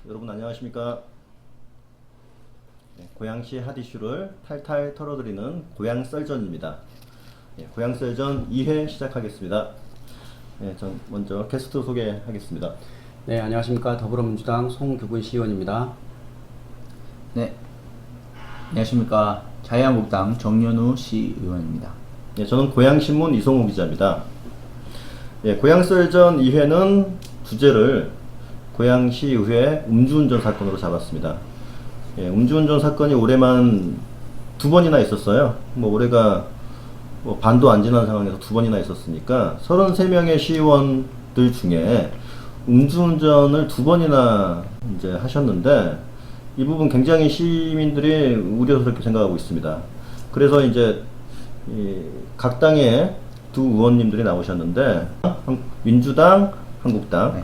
여러분 안녕하십니까? 고양시 핫 이슈를 탈탈 털어드리는 고양썰전입니다. 고양썰전 2회 시작하겠습니다. 전 먼저 게스트 소개하겠습니다. 네, 안녕하십니까. 더불어민주당 송규근 시의원입니다. 네, 안녕하십니까. 자유한국당 정연우 시의원입니다. 저는 고양신문 이성호 기자입니다. 고양썰전 2회는 주제를 고양시의회 음주운전 사건으로 잡았습니다. 음주운전 사건이 올해만 2번이나 있었어요. 올해가 반도 안 지난 상황에서 2번이나 있었으니까 33명의 시의원들 중에 음주운전을 2번이나 이제 하셨는데 이 부분 굉장히 시민들이 우려스럽게 생각하고 있습니다. 그래서 이제 각 당의 두 의원님들이 나오셨는데 민주당, 한국당 네.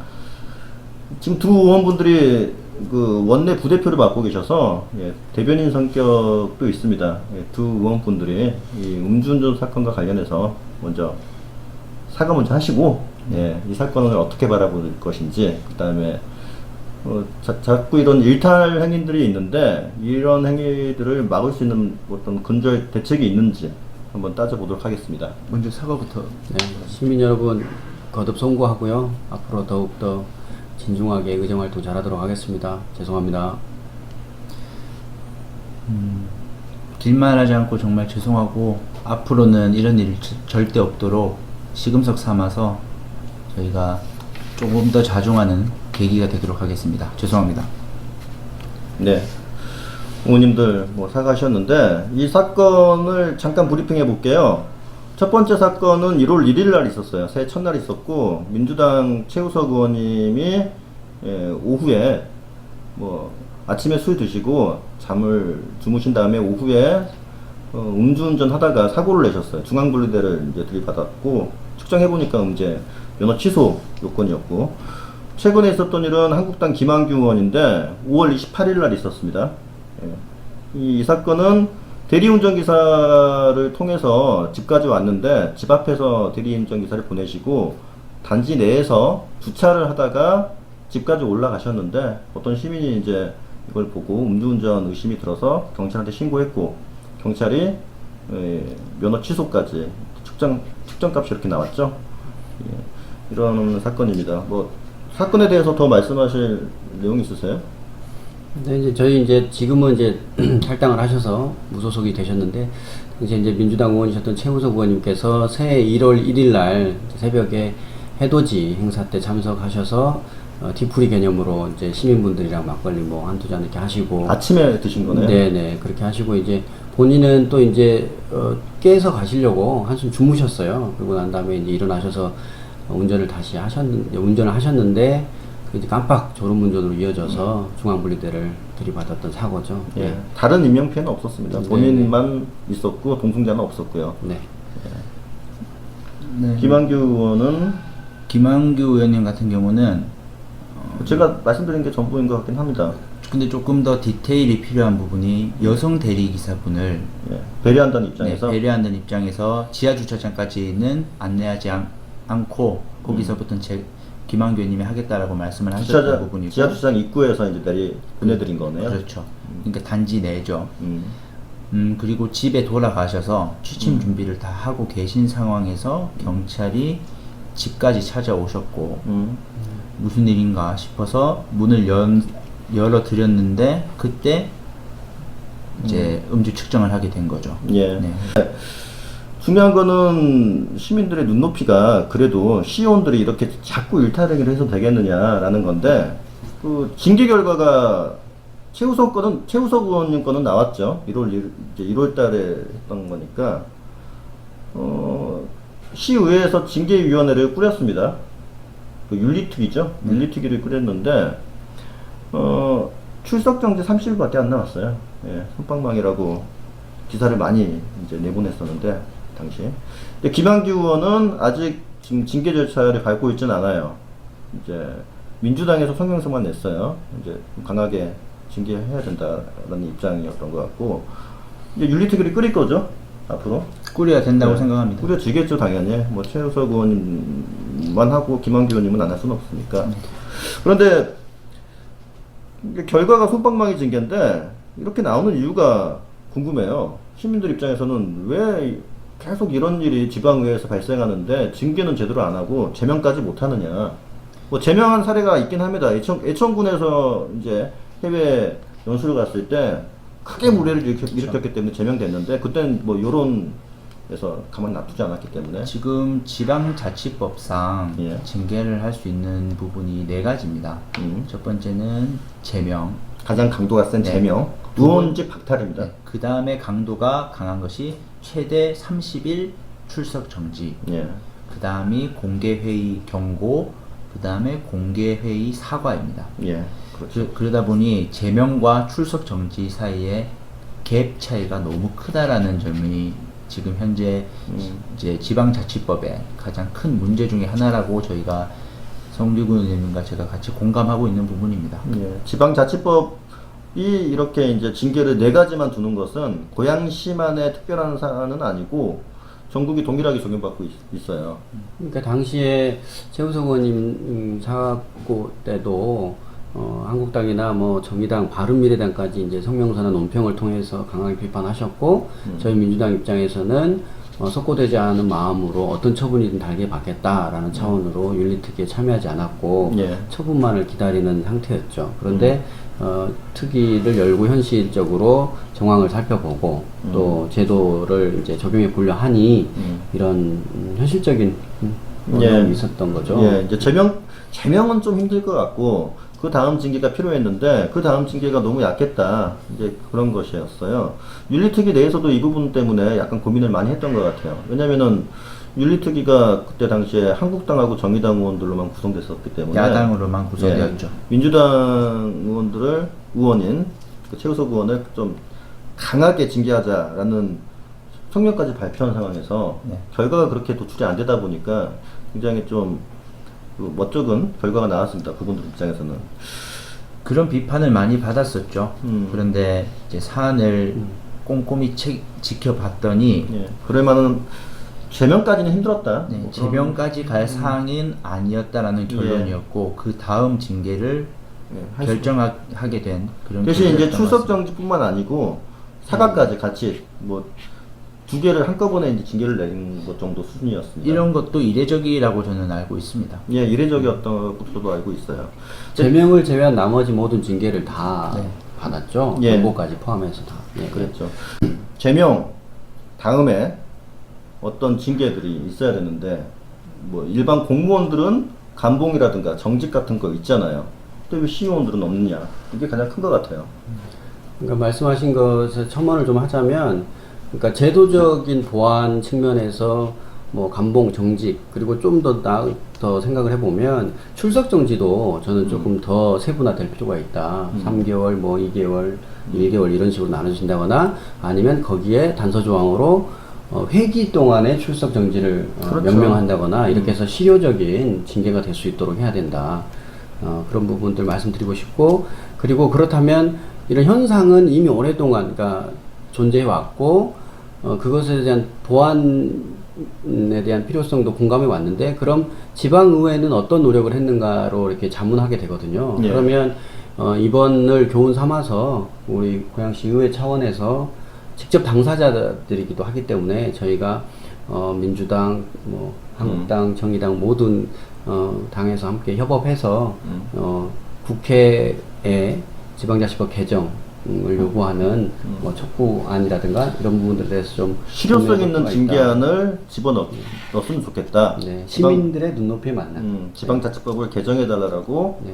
지금 두 의원분들이 그 원내 부대표를 맡고 계셔서 대변인 성격도 있습니다. 두 의원분들이 이 음주운전 사건과 관련해서 사과 먼저 하시고 이 사건을 어떻게 바라볼 것인지, 그 다음에 자꾸 이런 일탈 행위들이 있는데 이런 행위들을 막을 수 있는 어떤 근절 대책이 있는지 한번 따져보도록 하겠습니다. 먼저 사과부터. 네, 시민 여러분 거듭 송구하고요. 앞으로 더욱더 진중하게 의정활동 잘하도록 하겠습니다. 죄송합니다. 길말하지 않고 정말 죄송하고 앞으로는 이런 일이 절대 없도록 시금석 삼아서 저희가 조금 더 자중하는 계기가 되도록 하겠습니다. 죄송합니다. 네. 의원님들 사과하셨는데 이 사건을 잠깐 브리핑해 볼게요. 첫 번째 사건은 1월 1일 날 있었어요. 새해 첫날 있었고, 민주당 최우석 의원님이 오후에 아침에 술 드시고 잠을 주무신 다음에 오후에 음주운전 하다가 사고를 내셨어요. 중앙분리대를 이제 들이받았고, 측정해 보니까 이제 면허 취소 요건이었고, 최근에 있었던 일은 한국당 김한규 의원인데 5월 28일 날 있었습니다. 이 사건은 대리운전기사를 통해서 집까지 왔는데 집 앞에서 대리운전기사를 보내시고 단지 내에서 주차를 하다가 집까지 올라가셨는데 어떤 시민이 이제 이걸 보고 음주운전 의심이 들어서 경찰한테 신고했고, 경찰이 면허 취소까지 측정값이 이렇게 나왔죠. 이런 사건입니다. 사건에 대해서 더 말씀하실 내용 있으세요? 네, 저희 지금은 탈당을 하셔서 무소속이 되셨는데, 이제 민주당 의원이셨던 최우석 의원님께서 새해 1월 1일 날 새벽에 해돋이 행사 때 참석하셔서 뒤풀이 개념으로 이제 시민분들이랑 막걸리 한두 잔 이렇게 하시고. 아침에 드신 거네요? 네네, 그렇게 하시고 이제 본인은 또 깨서 가시려고 한숨 주무셨어요. 그리고 난 다음에 이제 일어나셔서 운전을 하셨는데 이제 깜빡 졸음운전으로 이어져서 중앙분리대를 들이받았던 사고죠. 네. 다른 인명피해는 없었습니다. 본인만 있었고 동승자는 없었고요. 네. 네. 김한규 의원은 김한규 의원님 같은 경우는 제가 말씀드린 게 전부인 것 같긴 합니다. 근데 조금 더 디테일이 필요한 부분이 여성 대리기사분을 배려한다는 입장에서 배려한다는 입장에서 지하주차장까지는 안내하지 않고 거기서부터 김한규 의원님이 하겠다라고 말씀을 하셨던 부분이고, 지하주차장 입구에서 이제 보내드린 거네요. 그렇죠. 그러니까 단지 내죠. 그리고 집에 돌아가셔서 취침 준비를 다 하고 계신 상황에서 경찰이 집까지 찾아오셨고, 무슨 일인가 싶어서 문을 열어 드렸는데 그때 이제 음주 측정을 하게 된 거죠. 예. 네. 중요한 거는 시민들의 눈높이가 그래도 시의원들이 이렇게 자꾸 일탈행위를 해서 되겠느냐라는 건데, 그 징계 결과가 최우석 의원님 거는 나왔죠. 1월 달에 했던 거니까, 시의회에서 징계위원회를 꾸렸습니다. 그 윤리특위죠. 윤리특위를 꾸렸는데, 출석정지 30일밖에 안 남았어요. 손방망이라고 기사를 많이 이제 내보냈었는데, 당시. 김한규 의원은 아직 지금 징계 절차를 밟고 있지는 않아요. 이제 민주당에서 성명서만 냈어요. 이제 강하게 징계해야 된다라는 입장이었던 것 같고, 이제 윤리특위를 꾸릴 거죠. 앞으로 꾸려야 된다고 생각합니다. 꾸려지겠죠, 당연히. 최우석 의원님만 하고 김한규 의원님은 안 할 수는 없으니까. 그런데 이게 결과가 솜방망이 징계인데 이렇게 나오는 이유가 궁금해요. 시민들 입장에서는 왜 계속 이런 일이 지방의회에서 발생하는데 징계는 제대로 안 하고 제명까지 못 하느냐. 뭐 제명한 사례가 있긴 합니다. 애천군에서 이제 해외 연수를 갔을 때 크게 무례를 일으켰기 때문에 제명됐는데 그때는 뭐 여론에서 가만 놔두지 않았기 때문에 지금 지방자치법상 예. 징계를 할 수 있는 부분이 4가지입니다. 첫 번째는 제명, 가장 강도가 센 네. 제명, 의원직 박탈입니다. 그 다음에 강도가 강한 것이 최대 30일 출석 정지, 예. 그 다음이 공개회의 경고, 그 다음에 공개회의 사과입니다. 예. 그렇죠. 그러다 보니 제명과 출석 정지 사이에 갭 차이가 너무 크다라는 점이 지금 현재 이제 지방자치법의 가장 큰 문제 중에 하나라고 저희가 성규근 의원님과 제가 같이 공감하고 있는 부분입니다. 예. 지방자치법이 이렇게 이제 징계를 4가지만 두는 것은 고양시만의 특별한 사안은 아니고 전국이 동일하게 적용받고 있어요. 그러니까 당시에 최우석 의원님 사고 때도 한국당이나 뭐 정의당, 바른미래당까지 이제 성명서나 논평을 통해서 강하게 비판하셨고 저희 민주당 입장에서는 석고되지 않은 마음으로 어떤 처분이든 달게 받겠다라는 차원으로 윤리특위에 참여하지 않았고 예. 처분만을 기다리는 상태였죠. 그런데 특위를 열고 현실적으로 정황을 살펴보고 또 제도를 이제 적용해 보려 하니 이런 현실적인 어려움이 있었던 거죠. 예, 이제 제명은 좀 힘들 것 같고 그 다음 징계가 필요했는데 그 다음 징계가 너무 약했다. 이제 그런 것이었어요. 윤리특위 내에서도 이 부분 때문에 약간 고민을 많이 했던 것 같아요. 왜냐면은 윤리특위가 그때 당시에 한국당하고 정의당 의원들로만 구성됐었기 때문에 야당으로만 구성되었죠. 예, 민주당 의원인 그 최우석 의원을 좀 강하게 징계하자라는 성명까지 발표한 상황에서 네. 결과가 그렇게 도출이 안 되다 보니까 굉장히 좀 멋쩍은 결과가 나왔습니다. 그분들 입장에서는. 그런 비판을 많이 받았었죠. 그런데 이제 사안을 꼼꼼히 지켜봤더니 예, 그럴만한 제명까지는 힘들었다. 네, 뭐 그런- 제명까지 갈 사항은 아니었다라는 결론이었고 그 다음 징계를 예, 할 수- 결정하게 된 그런 대신 이제 결과였던 출석 것 같습니다. 정지뿐만 아니고 사과까지 같이 뭐 2개를 한꺼번에 이제 징계를 내린 것 정도 수준이었습니다. 이런 것도 이례적이라고 저는 알고 있습니다. 예, 이례적이었던 것으로도 알고 있어요. 제명을 제외한 나머지 모든 징계를 다 네. 받았죠. 예. 경고까지 포함해서 다. 예. 그랬죠. 제명 다음에 어떤 징계들이 있어야 되는데 뭐 일반 공무원들은 감봉이라든가 정직 같은 거 있잖아요. 또 왜 시의원들은 없느냐? 이게 가장 큰 것 같아요. 그러니까 말씀하신 것에 첨언을 좀 하자면, 그러니까 제도적인 보완 측면에서 뭐 감봉, 정직, 그리고 좀 더 생각을 해보면 출석 정지도 저는 조금 더 세분화될 필요가 있다. 3개월, 뭐 2개월, 1개월 이런 식으로 나눠진다거나 아니면 거기에 단서 조항으로 회기 동안에 출석 정지를 그렇죠. 명명한다거나 이렇게 해서 실효적인 징계가 될 수 있도록 해야 된다. 그런 부분들 말씀드리고 싶고, 그리고 그렇다면 이런 현상은 이미 오랫동안 그러니까 존재해 왔고 그것에 대한 보완에 대한 필요성도 공감해 왔는데, 그럼 지방의회는 어떤 노력을 했는가로 이렇게 자문하게 되거든요. 예. 그러면 이번을 교훈 삼아서 우리 고양시 의회 차원에서 직접 당사자들이기도 하기 때문에 저희가 민주당, 뭐 한국당, 정의당 모든 당에서 함께 협업해서 국회에 지방자치법 개정을 요구하는 뭐 촉구안이라든가 이런 부분들에 대해서 좀 실효성 있는 고민할 필요가 있다. 징계안을 집어넣었으면 좋겠다. 네, 시민들의 눈높이에 맞는 지방자치법을 개정해달라고 네.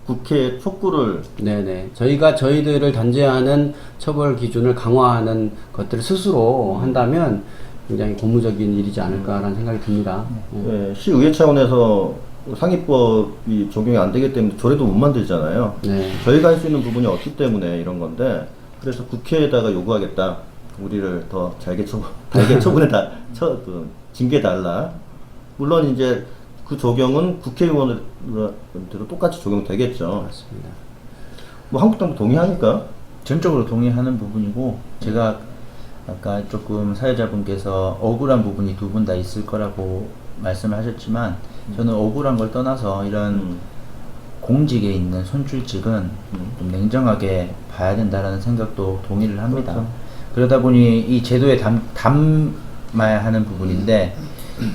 국회에 촉구를 네네. 저희가 저희들을 단죄하는 처벌 기준을 강화하는 것들을 스스로 한다면 굉장히 고무적인 일이지 않을까라는 생각이 듭니다. 예, 시의회 차원에서 상위법이 적용이 안 되기 때문에 조례도 못 만들잖아요. 네. 저희가 할 수 있는 부분이 없기 때문에 이런 건데, 그래서 국회에다가 요구하겠다. 우리를 더 달게 처분해다, 징계 달라. 물론 이제 그 적용은 국회의원들도 똑같이 적용되겠죠. 맞습니다. 뭐 한국당도 동의하니까. 전적으로 동의하는 부분이고, 제가 아까 조금 사회자분께서 억울한 부분이 두 분 다 있을 거라고 말씀을 하셨지만 저는 억울한 걸 떠나서 이런 공직에 있는 선출직은 좀 냉정하게 봐야 된다라는 생각도 동의를 합니다. 그렇죠. 그러다 보니 이 제도에 담아야 하는 부분인데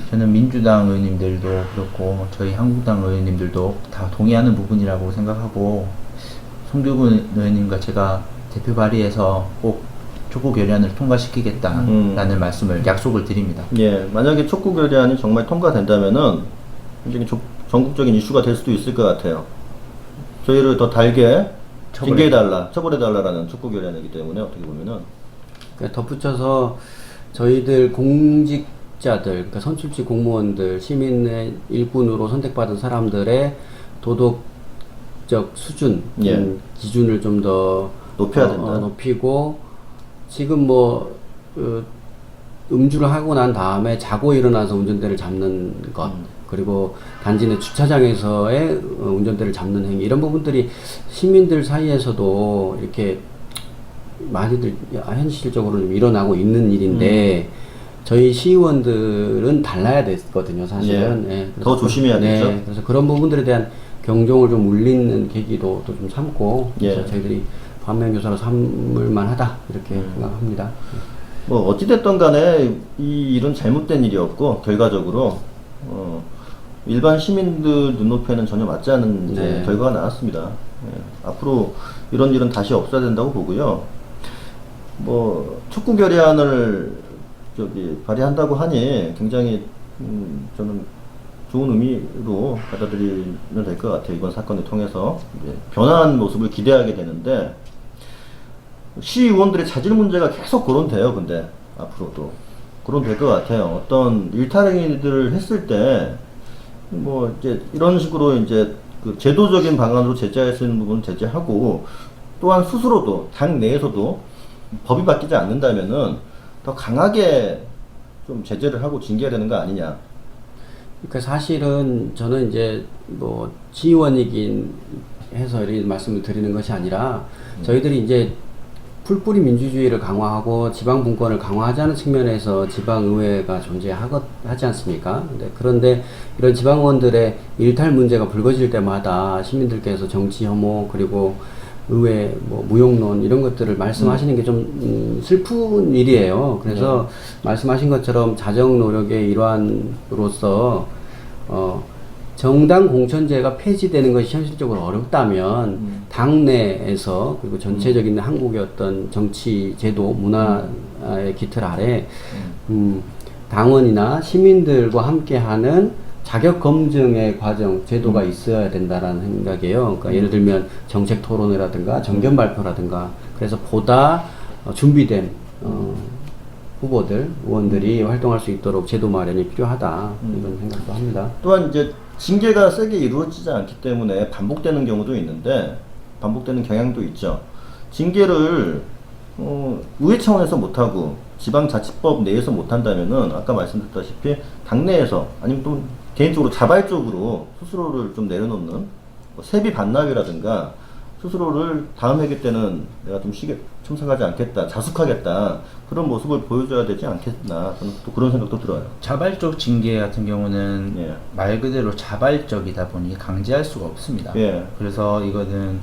저는 민주당 의원님들도 그렇고 저희 한국당 의원님들도 다 동의하는 부분이라고 생각하고 송교근 의원님과 제가 대표 발의해서 꼭 촉구 결의안을 통과시키겠다라는 말씀을 약속을 드립니다. 예, 만약에 촉구 결의안이 정말 통과된다면은 굉장히 전국적인 이슈가 될 수도 있을 것 같아요. 저희를 더 달게 처벌해달라라는 촉구 결의안이기 때문에 어떻게 보면은 그러니까 덧붙여서 저희들 공직자들, 그러니까 선출직 공무원들, 시민의 일꾼으로 선택받은 사람들의 도덕적 수준, 예. 기준을 좀 더 높여야 된다. 높이고 지금 뭐 음주를 하고 난 다음에 자고 일어나서 운전대를 잡는 것, 그리고 단지 내 주차장에서의 운전대를 잡는 행위, 이런 부분들이 시민들 사이에서도 이렇게 많이들 현실적으로 좀 일어나고 있는 일인데 저희 시의원들은 달라야 됐거든요, 사실은. 예. 예, 더 조심해야 되죠. 그래서 그런 부분들에 대한 경종을 좀 울리는 계기도 또 좀 삼고, 그래서 예. 저희들이 반면교사로 삼을 만하다 이렇게 생각합니다. 뭐 어찌됐든 간에 이 일은 잘못된 일이었고 결과적으로 일반 시민들 눈높이에는 전혀 맞지 않은 이제 네. 결과가 나왔습니다. 예. 앞으로 이런 일은 다시 없어야 된다고 보고요. 뭐 촉구 결의안을 발의한다고 하니 굉장히 저는 좋은 의미로 받아들이면 될 것 같아요. 이번 사건을 통해서 이제 변화한 모습을 기대하게 되는데 시의원들의 자질 문제가 계속 거론돼요. 근데 앞으로도 거론될 것 같아요. 어떤 일탈행위들을 했을 때 뭐 이제 이런 식으로 이제 그 제도적인 방안으로 제재할 수 있는 부분은 제재하고 또한 스스로도 당 내에서도 법이 바뀌지 않는다면은 더 강하게 좀 제재를 하고 징계해야 되는 거 아니냐. 그러니까 사실은 저는 이제 뭐 지원이긴 해서 이 말씀을 드리는 것이 아니라 저희들이 이제 풀뿌리 민주주의를 강화하고 지방 분권을 강화하자는 측면에서 지방의회가 존재하지 않습니까? 그런데 이런 지방의원들의 일탈 문제가 불거질 때마다 시민들께서 정치 혐오 그리고 의회 뭐 무용론 이런 것들을 말씀하시는 게 좀 슬픈 일이에요. 그래서 말씀하신 것처럼 자정 노력의 일환으로서 정당 공천제가 폐지되는 것이 현실적으로 어렵다면 당내에서 그리고 전체적인 한국의 어떤 정치 제도 문화의 기틀 아래 당원이나 시민들과 함께하는 자격 검증의 과정 제도가 있어야 된다라는 생각이에요. 그러니까 예를 들면 정책 토론회라든가 정견 발표라든가 그래서 보다 준비된 후보들 의원들이 활동할 수 있도록 제도 마련이 필요하다 이런 생각도 합니다. 또한 이제 징계가 세게 이루어지지 않기 때문에 반복되는 경우도 있는데 반복되는 경향도 있죠. 징계를 의회 차원에서 못하고 지방자치법 내에서 못한다면은 아까 말씀드렸다시피 당내에서 아니면 또 개인적으로 자발적으로 스스로를 좀 내려놓는 뭐 세비 반납이라든가 스스로를 다음 회기 때는 내가 좀 쉬게 참석하지 않겠다, 자숙하겠다 그런 모습을 보여줘야 되지 않겠나 저는 또 그런 생각도 들어요. 자발적 징계 같은 경우는 예. 말 그대로 자발적이다 보니 강제할 수가 없습니다. 예. 그래서 이거는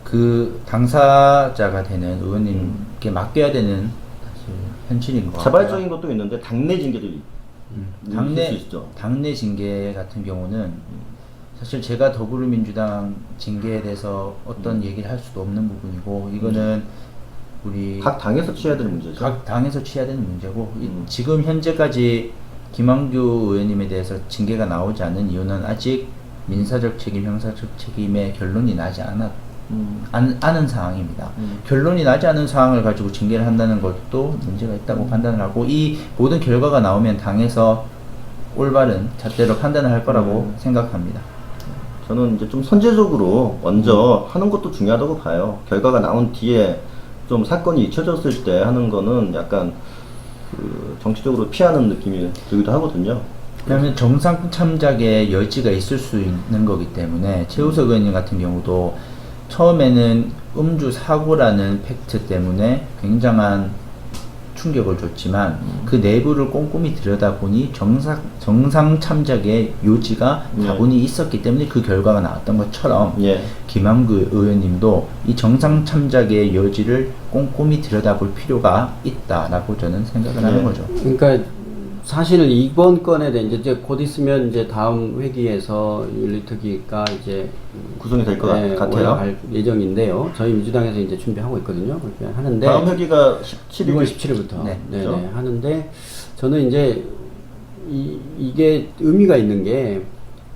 그 당사자가 되는 의원님께 맡겨야 되는 사실 현실인 것 같아요. 자발적인 것도 있는데 당내 징계도 있을 수 있죠. 당내 징계 같은 경우는 사실 제가 더불어민주당 징계에 대해서 어떤 얘기를 할 수도 없는 부분이고 이거는 우리 각 당에서 취해야 되는 문제죠. 각 당에서 취해야 되는 문제고 지금 현재까지 김한규 의원님에 대해서 징계가 나오지 않은 이유는 아직 민사적 책임, 형사적 책임의 결론이 나지 않은 상황입니다. 결론이 나지 않은 상황을 가지고 징계를 한다는 것도 문제가 있다고 판단을 하고 이 모든 결과가 나오면 당에서 올바른 잣대로 판단을 할 거라고 생각합니다. 저는 이제 좀 선제적으로 먼저 하는 것도 중요하다고 봐요. 결과가 나온 뒤에 좀 사건이 잊혀졌을 때 하는 거는 약간 그 정치적으로 피하는 느낌이 들기도 하거든요. 왜냐하면 정상 참작의 여지가 있을 수 있는 거기 때문에 최우석 의원님 같은 경우도 처음에는 음주 사고라는 팩트 때문에 굉장한 충격을 줬지만 그 내부를 꼼꼼히 들여다보니 정상 참작의 요지가 다분히 있었기 때문에 그 결과가 나왔던 것처럼 예. 김한구 의원님도 이 정상 참작의 여지를 꼼꼼히 들여다볼 필요가 있다라고 저는 생각을 하는 거죠. 그러니까 사실 이번 건에 대해 이제 곧 있으면 이제 다음 회기에서 윤리특위가 이제 구성이 될 것 같아요. 올라갈 예정인데요. 저희 민주당에서 이제 준비하고 있거든요. 그렇게 하는데 다음 회기가 6월 17일부터 네. 네네 하는데 저는 이제 이게 의미가 있는 게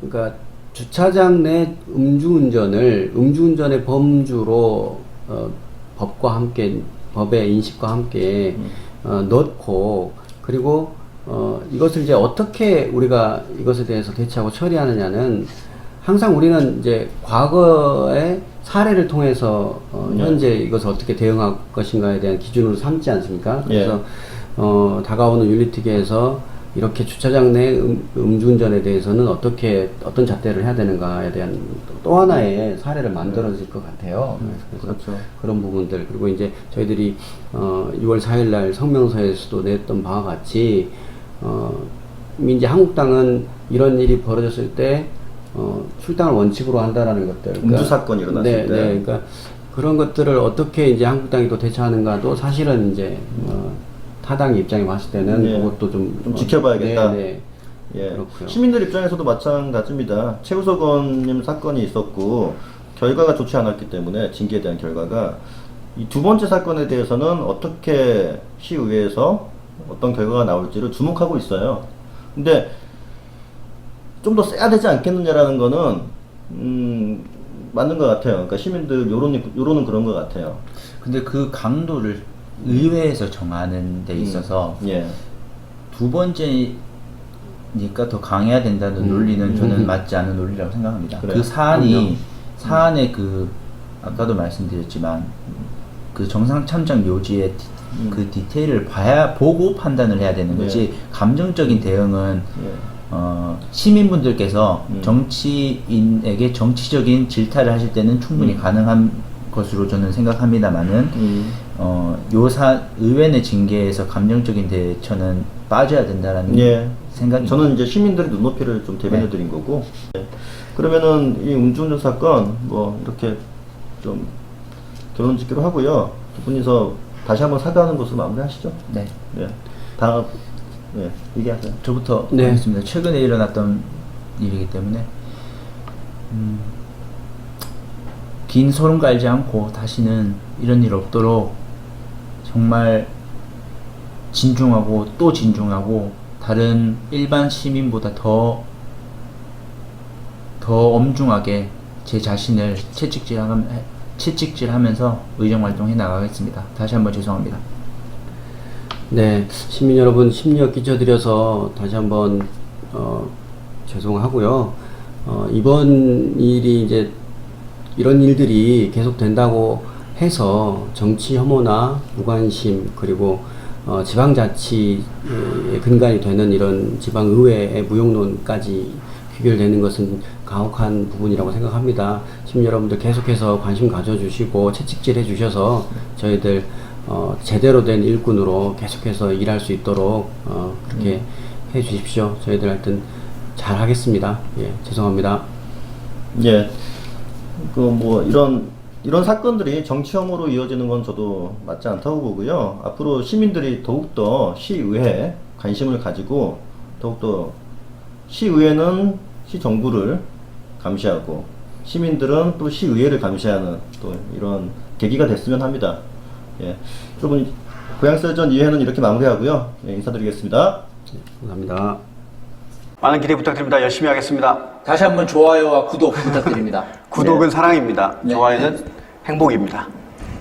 그러니까 주차장 내 음주운전의 범주로 법과 함께 법의 인식과 함께 넣고 그리고 이것을 이제 어떻게 우리가 이것에 대해서 대처하고 처리하느냐는 항상 우리는 이제 과거의 사례를 통해서 현재 이것을 어떻게 대응할 것인가에 대한 기준으로 삼지 않습니까? 그래서 다가오는 윤리특위에서 이렇게 주차장 내 음주운전에 대해서는 어떤 잣대를 해야 되는가에 대한 또 하나의 사례를 만들어질 것 같아요. 그래서 그렇죠. 그런 부분들 그리고 이제 저희들이 6월 4일 날 성명서에서도 냈던 바와 같이 이제 한국당은 이런 일이 벌어졌을 때 출당을 원칙으로 한다라는 것들. 음주 사건이 일어났을 때. 그러니까 그런 것들을 어떻게 이제 한국당이 또 대처하는가도 사실은 이제 타당 입장에 봤을 때는 그것도 좀 지켜봐야겠다. 네. 예. 그렇고요. 시민들 입장에서도 마찬가지입니다. 최우석 의원님 사건이 있었고 결과가 좋지 않았기 때문에 징계에 대한 결과가 이 두 번째 사건에 대해서는 어떻게 시의회에서 어떤 결과가 나올지를 주목하고 있어요. 근데 좀 더 세야 되지 않겠느냐라는 거는 맞는 것 같아요. 그러니까 시민들 여론은 그런 것 같아요. 근데 그 강도를 의회에서 정하는 데 있어서 두 번째니까 더 강해야 된다는 논리는 저는 맞지 않은 논리라고 생각합니다. 그래요? 그 사안의 그 아까도 말씀드렸지만 그 정상 참작 요지의 그 디테일을 보고 판단을 해야 되는 거지 감정적인 대응은 시민분들께서 정치인에게 정치적인 질타를 하실 때는 충분히 가능한 것으로 저는 생각합니다만은 의회 내 징계에서 감정적인 대처는 빠져야 된다라는 생각이 저는 이제 시민들의 눈높이를 좀 대변해 드린 거고 그러면은 이 음주운전 사건 뭐 이렇게 좀 결론 짓기로 하고요. 두 분이서 다시 한번 사과하는 것으로 마무리하시죠. 네. 다음 얘기하세요. 저부터 하겠습니다. 최근에 일어났던 일이기 때문에 긴 소름 깔지 않고 다시는 이런 일 없도록 정말 진중하고 또 진중하고 다른 일반 시민보다 더 엄중하게 제 자신을 채찍질하면서 의정활동해 나가겠습니다. 다시 한번 죄송합니다. 네, 시민 여러분 심려 끼쳐드려서 다시 한번 죄송하고요. 이번 일이 이제 이런 일들이 계속 된다고 해서 정치 혐오나 무관심 그리고 지방자치의 근간이 되는 이런 지방의회의 무용론까지 귀결되는 것은 가혹한 부분이라고 생각합니다. 시민 여러분들 계속해서 관심 가져주시고 채찍질 해주셔서 저희들 제대로 된 일꾼으로 계속해서 일할 수 있도록 그렇게 해주십시오. 저희들 하여튼 잘 하겠습니다. 죄송합니다. 이런 사건들이 정치 혐오로 이어지는 건 저도 맞지 않다고 보고요. 앞으로 시민들이 더욱더 시의회에 관심을 가지고 더욱더 시의회는 시정부를 감시하고 시민들은 또 시의회를 감시하는 또 이런 계기가 됐으면 합니다. 여러분 고향설전 2회는 이렇게 마무리하고요. 인사드리겠습니다. 감사합니다. 많은 기대 부탁드립니다. 열심히 하겠습니다. 다시 한번 좋아요와 구독 부탁드립니다. 구독은 사랑입니다. 네. 좋아요는 행복입니다.